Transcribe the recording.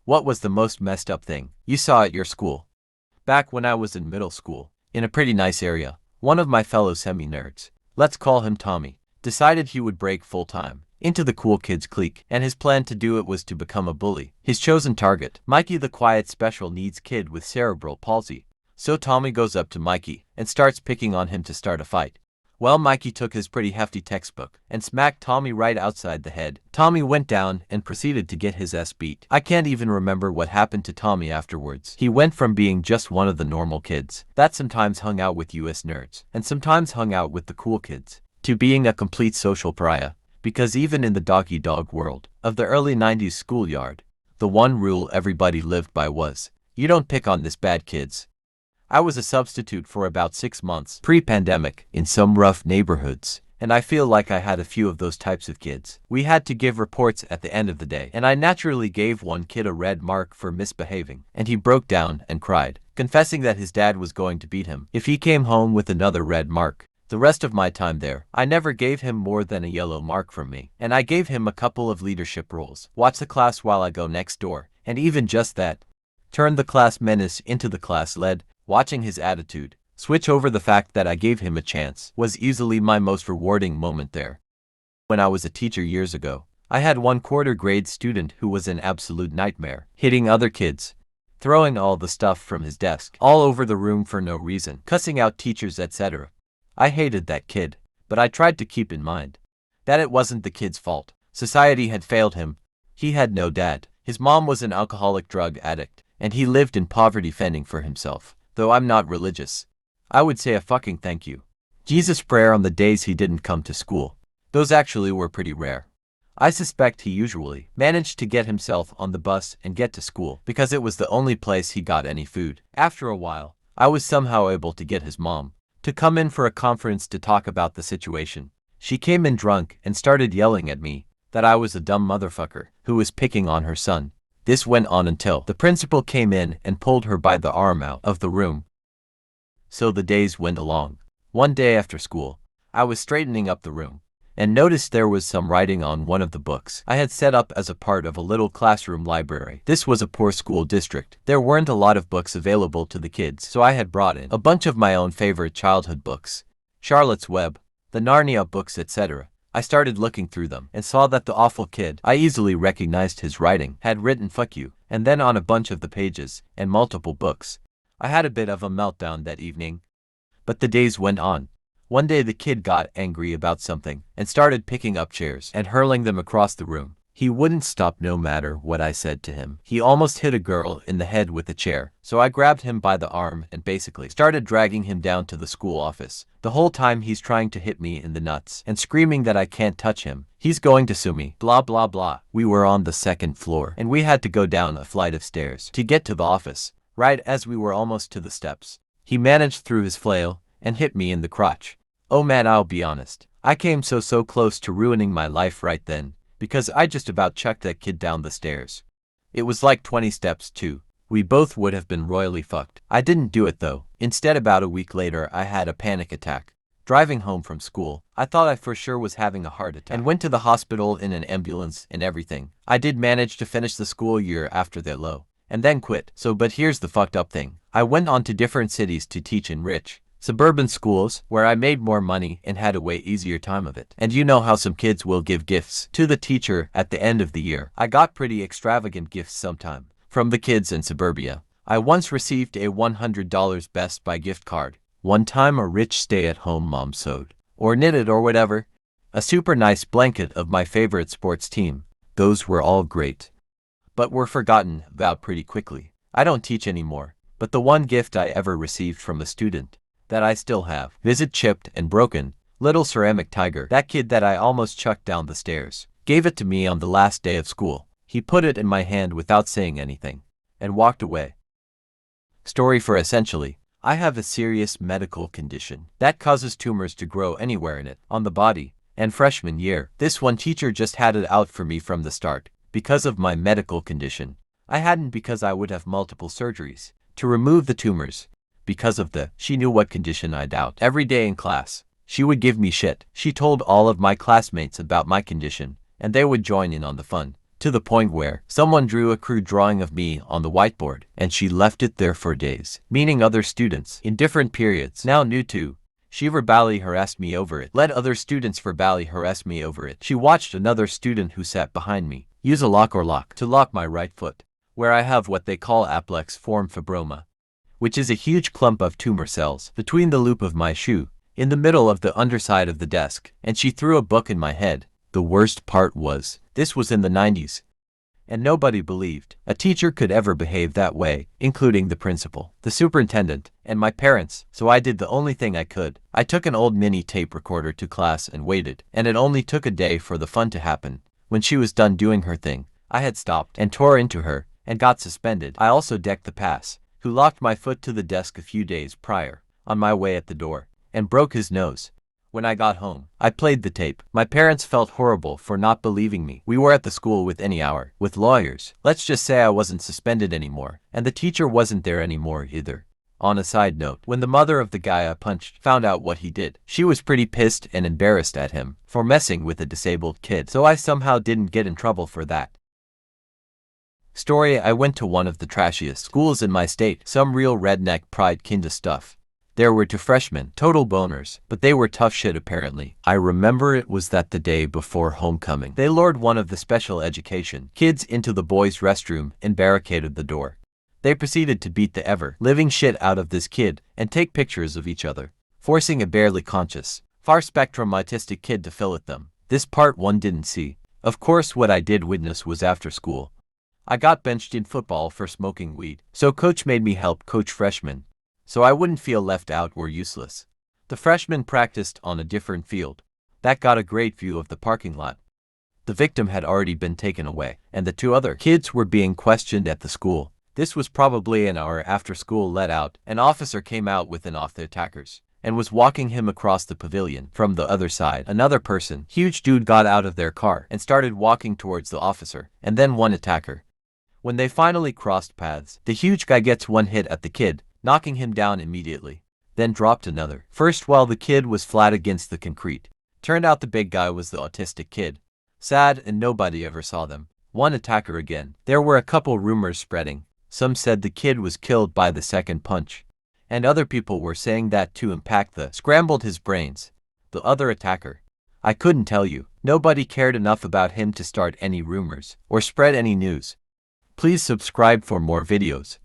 What was the most messed up thing you saw at your school? Back when I was in middle school, in a pretty nice area, one of my fellow semi-nerds, let's call him Tommy, decided he would break full-time into the cool kids clique, and his plan to do it was to become a bully. His chosen target, Mikey, the quiet special needs kid with cerebral palsy. So Tommy goes up to Mikey and starts picking on him to start a fight. Well, Mikey took his pretty hefty textbook and smacked Tommy right outside the head. Tommy went down and proceeded to get his ass beat. I can't even remember what happened to Tommy afterwards. He went from being just one of the normal kids that sometimes hung out with US nerds and sometimes hung out with the cool kids to being a complete social pariah. Because even in the dog-eat-dog world of the early 90s schoolyard, the one rule everybody lived by was, you don't pick on this bad kids. I was a substitute for about 6 months pre-pandemic in some rough neighborhoods, and I feel like I had a few of those types of kids. We had to give reports at the end of the day, and I naturally gave one kid a red mark for misbehaving, and he broke down and cried, confessing that his dad was going to beat him if he came home with another red mark. The rest of my time there, I never gave him more than a yellow mark from me, and I gave him a couple of leadership roles. Watch the class while I go next door, and even just that. Turned the class menace into the class lead. Watching his attitude switch over the fact that I gave him a chance was easily my most rewarding moment there. When I was a teacher years ago, I had one quarter grade student who was an absolute nightmare, hitting other kids, throwing all the stuff from his desk all over the room for no reason, cussing out teachers, etc. I hated that kid, but I tried to keep in mind that it wasn't the kid's fault. Society had failed him. He had no dad. His mom was an alcoholic drug addict, and he lived in poverty fending for himself. Though I'm not religious, I would say a fucking thank you Jesus prayer on the days he didn't come to school. Those actually were pretty rare. I suspect he usually managed to get himself on the bus and get to school because it was the only place he got any food. After a while, I was somehow able to get his mom to come in for a conference to talk about the situation. She came in drunk and started yelling at me that I was a dumb motherfucker who was picking on her son. This went on until the principal came in and pulled her by the arm out of the room. So the days went along. One day after school, I was straightening up the room and noticed there was some writing on one of the books I had set up as a part of a little classroom library. This was a poor school district. There weren't a lot of books available to the kids, so I had brought in a bunch of my own favorite childhood books, Charlotte's Web, the Narnia books, etc. I started looking through them and saw that the awful kid, I easily recognized his writing, had written "fuck you," and then on a bunch of the pages, and multiple books. I had a bit of a meltdown that evening. But the days went on. One day the kid got angry about something and started picking up chairs and hurling them across the room. He wouldn't stop no matter what I said to him. He almost hit a girl in the head with a chair, so I grabbed him by the arm and basically started dragging him down to the school office. The whole time he's trying to hit me in the nuts and screaming that I can't touch him. He's going to sue me, blah blah blah. We were on the second floor and we had to go down a flight of stairs to get to the office. Right as we were almost to the steps, he managed through his flail and hit me in the crotch. Oh man, I'll be honest, I came so close to ruining my life right then, because I just about chucked that kid down the stairs. It was like 20 steps too. We both would have been royally fucked. I didn't do it though. Instead, about a week later, I had a panic attack. Driving home from school, I thought I for sure was having a heart attack and went to the hospital in an ambulance and everything. I did manage to finish the school year after that low, and then quit. But here's the fucked up thing. I went on to different cities to teach in rich suburban schools where I made more money and had a way easier time of it. And you know how some kids will give gifts to the teacher at the end of the year. I got pretty extravagant gifts sometime from the kids in suburbia. I once received a $100 Best Buy gift card. One time a rich stay-at-home mom sewed or knitted or whatever a super nice blanket of my favorite sports team. Those were all great, but were forgotten about pretty quickly. I don't teach anymore, but the one gift I ever received from a student that I still have, visit chipped and broken, little ceramic tiger, that kid that I almost chucked down the stairs, gave it to me on the last day of school. He put it in my hand without saying anything, and walked away. Story for essentially, I have a serious medical condition that causes tumors to grow anywhere in it, on the body, and freshman year, this one teacher just had it out for me from the start, because of my medical condition. I hadn't, because I would have multiple surgeries to remove the tumors. Because of she knew what condition I'd out. Every day in class, she would give me shit. She told all of my classmates about my condition, and they would join in on the fun. to the point where someone drew a crude drawing of me on the whiteboard, and she left it there for days, meaning other students in different periods now knew too. She verbally harassed me over it, let other students verbally harass me over it. She watched another student who sat behind me use a lock to lock my right foot, where I have what they call aplex-form fibroma, which is a huge clump of tumor cells between the loop of my shoe, in the middle of the underside of the desk, and she threw a book in my head. The worst part was, this was in the 90s, and nobody believed a teacher could ever behave that way, including the principal, the superintendent, and my parents, so I did the only thing I could. I took an old mini tape recorder to class and waited, and it only took a day for the fun to happen. When she was done doing her thing, I had stopped and tore into her, and got suspended. I also decked the pass, who locked my foot to the desk a few days prior, on my way at the door, and broke his nose. When I got home, I played the tape. My parents felt horrible for not believing me. We were at the school with any hour, with lawyers. Let's just say I wasn't suspended anymore, and the teacher wasn't there anymore either. On a side note, when the mother of the guy I punched found out what he did, she was pretty pissed and embarrassed at him for messing with a disabled kid, so I somehow didn't get in trouble for that. Story: I went to one of the trashiest schools in my state, some real redneck pride kinda stuff. There were 2 freshmen, total boners, but they were tough shit apparently. I remember it was that the day before homecoming. They lured one of the special education kids into the boys' restroom and barricaded the door. They proceeded to beat the ever-living shit out of this kid and take pictures of each other, forcing a barely conscious, far-spectrum autistic kid to fill at them. This part one didn't see. Of course, what I did witness was after school. I got benched in football for smoking weed, so coach made me help coach freshmen, so I wouldn't feel left out or useless. The freshmen practiced on a different field that got a great view of the parking lot. The victim had already been taken away, and the 2 other kids were being questioned at the school. This was probably an hour after school let out. An officer came out with an of the attackers and was walking him across the pavilion from the other side. Another person, huge dude, got out of their car and started walking towards the officer, and then one attacker. When they finally crossed paths, the huge guy gets one hit at the kid, knocking him down immediately, then dropped another. First while the kid was flat against the concrete. Turned out the big guy was the autistic kid. Sad, and nobody ever saw them. One attacker again. There were a couple rumors spreading. Some said the kid was killed by the second punch, and other people were saying that to impact the scrambled his brains. The other attacker, I couldn't tell you. Nobody cared enough about him to start any rumors or spread any news. Please subscribe for more videos.